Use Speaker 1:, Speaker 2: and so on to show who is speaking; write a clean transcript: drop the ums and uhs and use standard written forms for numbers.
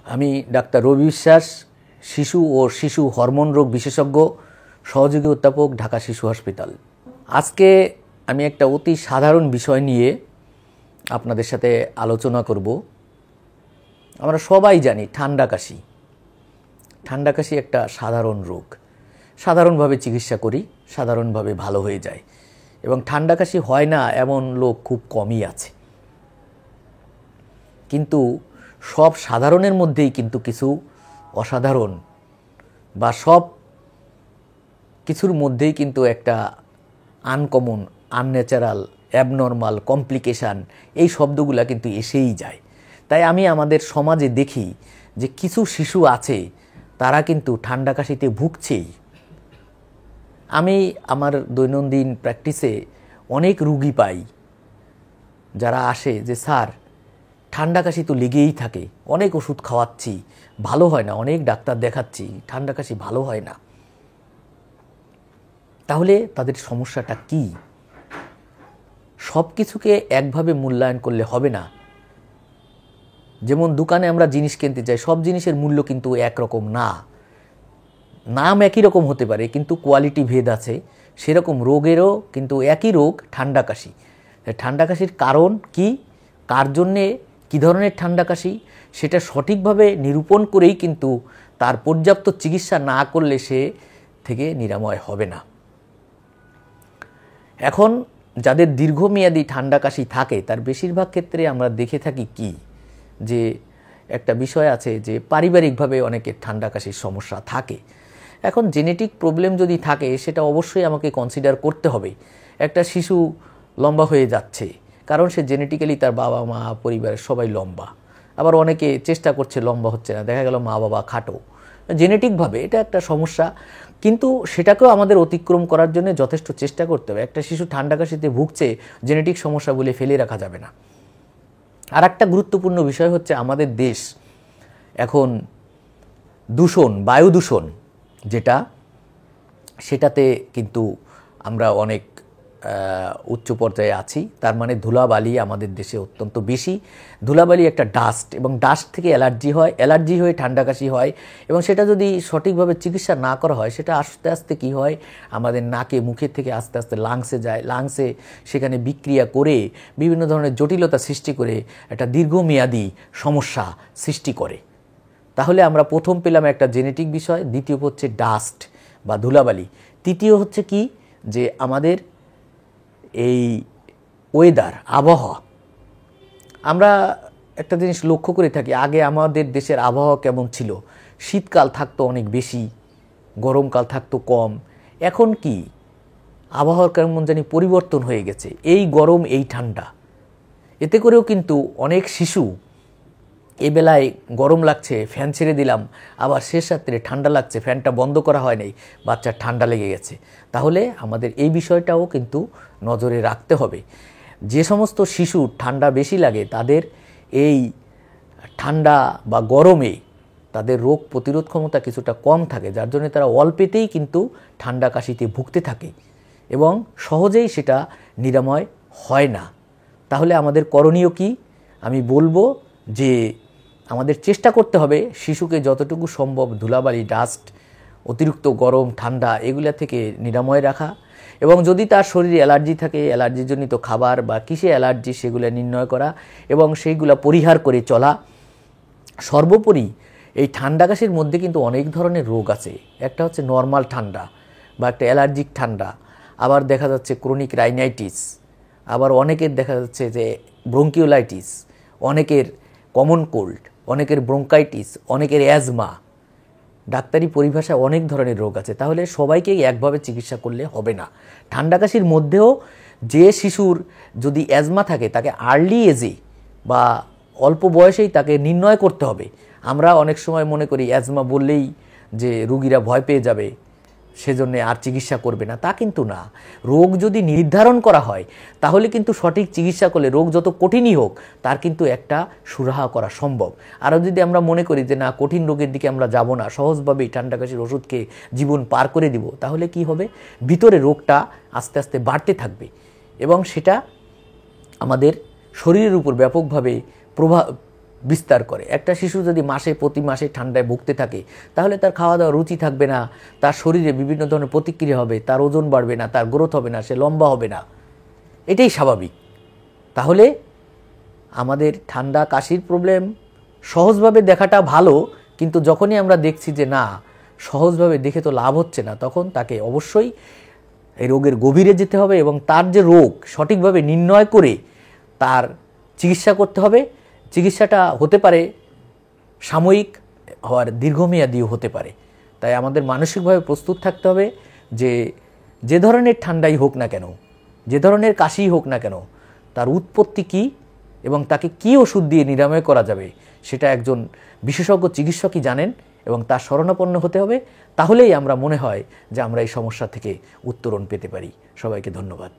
Speaker 1: আমি ডাক্তার রবি বিশ্বাস, শিশু ও শিশু হরমোন রোগ বিশেষজ্ঞ, সহযোগী অধ্যাপক, ঢাকা শিশু হসপিটাল। আজকে আমি একটা অতি সাধারণ বিষয় নিয়ে আপনাদের সাথে আলোচনা করব। আমরা সবাই জানি ঠান্ডা কাশি একটা সাধারণ রোগ। সাধারণভাবে চিকিৎসা করি, সাধারণভাবে ভালো হয়ে যায়, এবং ঠান্ডা কাশি হয় না এমন লোক খুব কমই আছে। কিন্তু সব সাধারণের মধ্যেই কিন্তু কিছু অসাধারণ বা সব কিছুর মধ্যেই কিন্তু একটা আনকমন, আনন্যাচারাল, অ্যাবনর্মাল, কমপ্লিকেশান, এই শব্দগুলা কিন্তু এসেই যায়। তাই আমি আমাদের সমাজে দেখি যে কিছু শিশু আছে তারা কিন্তু ঠান্ডা কাশিতে ভুগছেই। আমি আমার দৈনন্দিন প্র্যাকটিসে অনেক রুগী পাই যারা আসে যে স্যার ঠান্ডা কাশি তো লেগেই থাকে, অনেক ওষুধ খাওয়াচ্ছি, ভালো হয় না, অনেক ডাক্তার দেখাচ্ছি, ঠান্ডা কাশি ভালো হয় না। তাহলে তাদের সমস্যাটা কি? সব কিছুকে একভাবে মূল্যায়ন করলে হবে না। যেমন দোকানে আমরা জিনিস কিনতে যাই, সব জিনিসের মূল্য কিন্তু একরকম না। নাম একই রকম হতে পারে কিন্তু কোয়ালিটি ভেদ আছে। সেরকম রোগেরও কিন্তু একই রোগ ঠান্ডা কাশি। ঠান্ডা কাশির কারণ কি, কার জন্যে কী ধরনের ঠান্ডা কাশি, সেটা সঠিকভাবে নিরূপণ করেই কিন্তু তার পর্যাপ্ত চিকিৎসা না করলে সে থেকে নিরাময় হবে না। এখন যাদের দীর্ঘমেয়াদী ঠান্ডা কাশি থাকে তার বেশিরভাগ ক্ষেত্রে আমরা দেখে থাকি কি, যে একটা বিষয় আছে যে পারিবারিকভাবে অনেকের ঠান্ডা কাশির সমস্যা থাকে। এখন জেনেটিক প্রবলেম যদি থাকে সেটা অবশ্যই আমাকে কনসিডার করতে হবে। একটা শিশু লম্বা হয়ে যাচ্ছে কারণ সে জেনেটিক্যালি, তার বাবা মা পরিবারের সবাই লম্বা, আবার অনেকে চেষ্টা করছে লম্বা হচ্ছে না, দেখা গেল মা বাবা খাটো, জেনেটিকভাবে এটা একটা সমস্যা। কিন্তু সেটাকেও আমাদের অতিক্রম করার জন্য যথেষ্ট চেষ্টা করতে হবে। একটা শিশু ঠান্ডা কাশিতে ভুগছে, জেনেটিক সমস্যা বলে ফেলে রাখা যাবে না। আর একটা গুরুত্বপূর্ণ বিষয় হচ্ছে আমাদের দেশ এখন বায়ু দূষণ যেটা, সেটাতে কিন্তু আমরা অনেক উচ্চ পর্যায়ে আছি। তার মানে ধুলাবালি আমাদের দেশে অত্যন্ত বেশি। ধুলাবালি একটা ডাস্ট, এবং ডাস্ট থেকে অ্যালার্জি হয়ে ঠান্ডা কাশি হয়, এবং সেটা যদি সঠিকভাবে চিকিৎসা না করা হয় সেটা আস্তে আস্তে কী হয়, আমাদের নাকে মুখের থেকে আস্তে আস্তে লাংসে যায়, লাংসে সেখানে বিক্রিয়া করে বিভিন্ন ধরনের জটিলতা সৃষ্টি করে একটা দীর্ঘমেয়াদী সমস্যা সৃষ্টি করে। তাহলে আমরা প্রথম পেলাম একটা জেনেটিক বিষয়, দ্বিতীয় হচ্ছে ডাস্ট বা ধুলাবালি, তৃতীয় হচ্ছে কি, যে আমাদের এই ওয়েদার, আবহাওয়া। আমরা একটা জিনিস লক্ষ্য করে থাকি, আগে আমাদের দেশের আবহাওয়া কেমন ছিল, শীতকাল থাকতো অনেক বেশি, গরমকাল থাকতো কম। এখন কি আবহাওয়ার কেমন জানি পরিবর্তন হয়ে গেছে, এই গরম এই ঠান্ডা। এতে করেও কিন্তু অনেক শিশু এ বেলায় গরম লাগছে, ফ্যান ছেড়ে দিলাম, আবার শেষ রাত্রে ঠান্ডা লাগছে, ফ্যানটা বন্ধ করা হয় নাই, বাচ্চার ঠান্ডা লেগে গেছে। তাহলে আমাদের এই বিষয়টাও কিন্তু নজরে রাখতে হবে। যে সমস্ত শিশুর ঠান্ডা বেশি লাগে তাদের এই ঠান্ডা বা গরমে তাদের রোগ প্রতিরোধ ক্ষমতা কিছুটা কম থাকে, যার জন্য তারা অল্পেতেই কিন্তু ঠান্ডা কাশিতে ভুগতে থাকে এবং সহজেই সেটা নিরাময় হয় না। তাহলে আমাদের করণীয় কি? আমি বলবো যে আমাদের চেষ্টা করতে হবে শিশুকে যতটুকু সম্ভব ধুলাবালি, ডাস্ট, অতিরিক্ত গরম, ঠান্ডা এগুলা থেকে নিরাময় রাখা, এবং যদি তার শরীরে অ্যালার্জি থাকে, অ্যালার্জিজনিত খাবার বা কিসে অ্যালার্জি সেগুলো নির্ণয় করা এবং সেইগুলো পরিহার করে চলা। সর্বোপরি এই ঠান্ডা কাশির মধ্যে কিন্তু অনেক ধরনের রোগ আছে। একটা হচ্ছে নর্মাল ঠান্ডা বা একটা অ্যালার্জিক ঠান্ডা, আবার দেখা যাচ্ছে ক্রনিক রাইনাইটিস, আবার অনেকের দেখা যাচ্ছে যে ব্রঙ্কিওলাইটিস, অনেকের কমন কোল্ড, অনেকের ব্রঙ্কাইটিস, অনেকের অ্যাজমা। ডাক্তারি পরিভাষায় অনেক ধরনের রোগ আছে। তাহলে সবাইকেই একভাবে চিকিৎসা করলে হবে না। ঠান্ডা কাশির মধ্যেও যে শিশুর যদি অ্যাজমা থাকে তাকে আর্লি এজে বা অল্প বয়সেই তাকে নির্ণয় করতে হবে। আমরা অনেক সময় মনে করি অ্যাজমা বললেই যে রুগীরা ভয় পেয়ে যাবে, সেজন্য আর চিকিৎসা করবে না, তা কিন্তু না। রোগ যদি নির্ধারণ করা হয় তাহলে কিন্তু সঠিক চিকিৎসা করলে রোগ যত কঠিনই হোক তার কিন্তু একটা সুরাহা করা সম্ভব। আরও যদি আমরা মনে করি যে না, কঠিন রোগের দিকে আমরা যাব না, সহজভাবেই ঠান্ডা কাশির ওষুধকে জীবন পার করে দিব, তাহলে কি হবে, ভিতরে রোগটা আস্তে আস্তে বাড়তে থাকবে এবং সেটা আমাদের শরীরের উপর ব্যাপকভাবে বিস্তার করে। একটা শিশু যদি প্রতি মাসে ঠান্ডায় ভুগতে থাকে, তাহলে তার খাওয়া দাওয়া রুচি থাকবে না, তার শরীরে বিভিন্ন ধরনের প্রতিক্রিয়া হবে, তার ওজন বাড়বে না, তার গ্রোথ হবে না, সে লম্বা হবে না, এটাই স্বাভাবিক। তাহলে আমাদের ঠান্ডা কাশির প্রবলেম সহজভাবে দেখাটা ভালো, কিন্তু যখনই আমরা দেখছি যে না, সহজভাবে দেখে তো লাভ হচ্ছে না, তখন তাকে অবশ্যই এই রোগের গভীরে যেতে হবে এবং তার যে রোগ সঠিকভাবে নির্ণয় করে তার চিকিৎসা করতে হবে। চিকিৎসাটা হতে পারে সাময়িক, হওয়ার দীর্ঘমেয়াদীও হতে পারে। তাই আমাদের মানসিকভাবে প্রস্তুত থাকতে হবে যে যে ধরনের ঠান্ডাই হোক না কেন, যে ধরনের কাশিই হোক না কেন, তার উৎপত্তি কী এবং তাকে কী ওষুধ দিয়ে নিরাময় করা যাবে সেটা একজন বিশেষজ্ঞ চিকিৎসকই জানেন এবং তার শরণাপন্ন হতে হবে। তাহলেই আমরা মনে হয় যে আমরা এই সমস্যা থেকে উত্তরণ পেতে পারি। সবাইকে ধন্যবাদ।